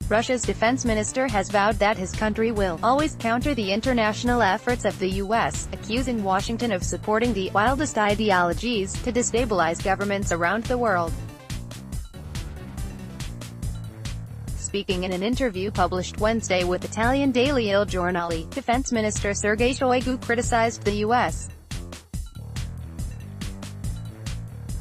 Russia's defense minister has vowed that his country will always counter the international efforts of the U.S., accusing Washington of supporting the wildest ideologies to destabilize governments around the world. Speaking in an interview published Wednesday with Italian daily Il Giornale, Defense Minister Sergei Shoigu criticized the U.S.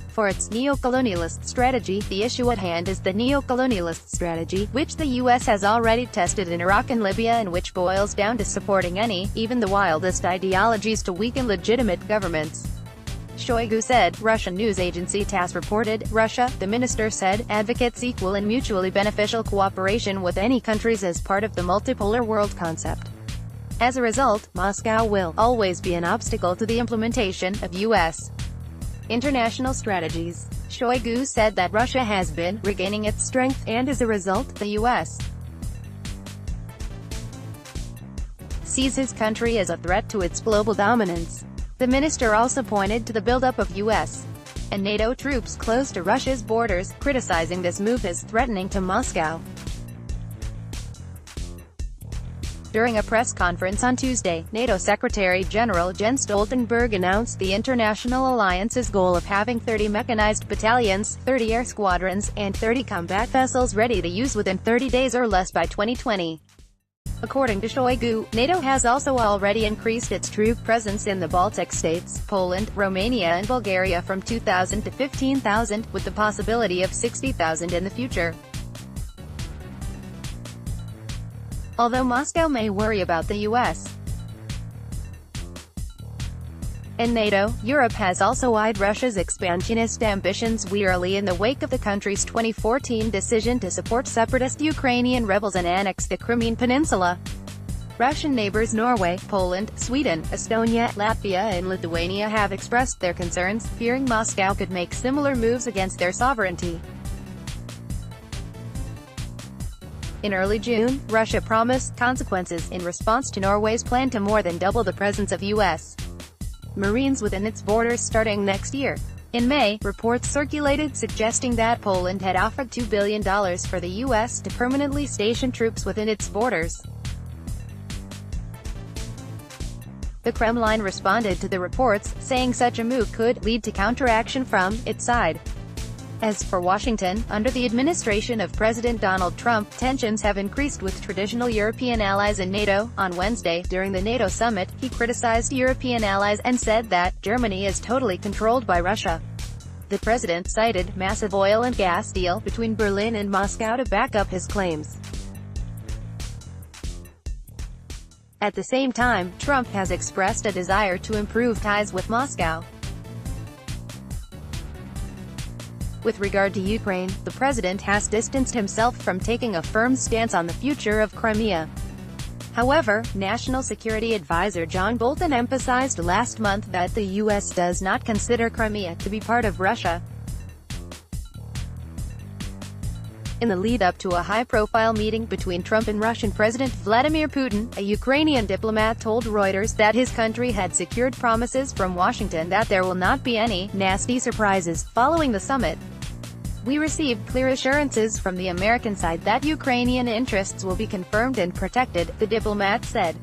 for its neo-colonialist strategy. The issue at hand is the neo-colonialist strategy, which the U.S. has already tested in Iraq and Libya and which boils down to supporting any, even the wildest ideologies to weaken legitimate governments. Shoigu said, Russian news agency TASS reported. Russia, the minister said, advocates equal and mutually beneficial cooperation with any countries as part of the multipolar world concept. As a result, Moscow will always be an obstacle to the implementation of U.S. international strategies. Shoigu said that Russia has been regaining its strength, and as a result, the U.S. sees his country as a threat to its global dominance. The minister also pointed to the buildup of U.S. and NATO troops close to Russia's borders, criticizing this move as threatening to Moscow. During a press conference on Tuesday, NATO Secretary-General Jens Stoltenberg announced the international alliance's goal of having 30 mechanized battalions, 30 air squadrons, and 30 combat vessels ready to use within 30 days or less by 2020. According to Shoigu, NATO has also already increased its troop presence in the Baltic states, Poland, Romania and Bulgaria from 2,000 to 15,000, with the possibility of 60,000 in the future. Although Moscow may worry about the U.S. and NATO, Europe has also eyed Russia's expansionist ambitions wearily in the wake of the country's 2014 decision to support separatist Ukrainian rebels and annex the Crimean Peninsula. Russian neighbors Norway, Poland, Sweden, Estonia, Latvia and Lithuania have expressed their concerns, fearing Moscow could make similar moves against their sovereignty. In early June, Russia promised consequences in response to Norway's plan to more than double the presence of U.S. Marines within its borders starting next year. In May, reports circulated suggesting that Poland had offered $2 billion for the U.S. to permanently station troops within its borders. The Kremlin responded to the reports, saying such a move could lead to counteraction from its side. As for Washington, under the administration of President Donald Trump, tensions have increased with traditional European allies and NATO. On Wednesday, during the NATO summit, he criticized European allies and said that Germany is totally controlled by Russia. The president cited massive oil and gas deal between Berlin and Moscow to back up his claims. At the same time, Trump has expressed a desire to improve ties with Moscow. With regard to Ukraine, the president has distanced himself from taking a firm stance on the future of Crimea. However, National Security Advisor John Bolton emphasized last month that the U.S. does not consider Crimea to be part of Russia. In the lead-up to a high-profile meeting between Trump and Russian President Vladimir Putin, a Ukrainian diplomat told Reuters that his country had secured promises from Washington that there will not be any nasty surprises following the summit. We received clear assurances from the American side that Ukrainian interests will be confirmed and protected, the diplomat said.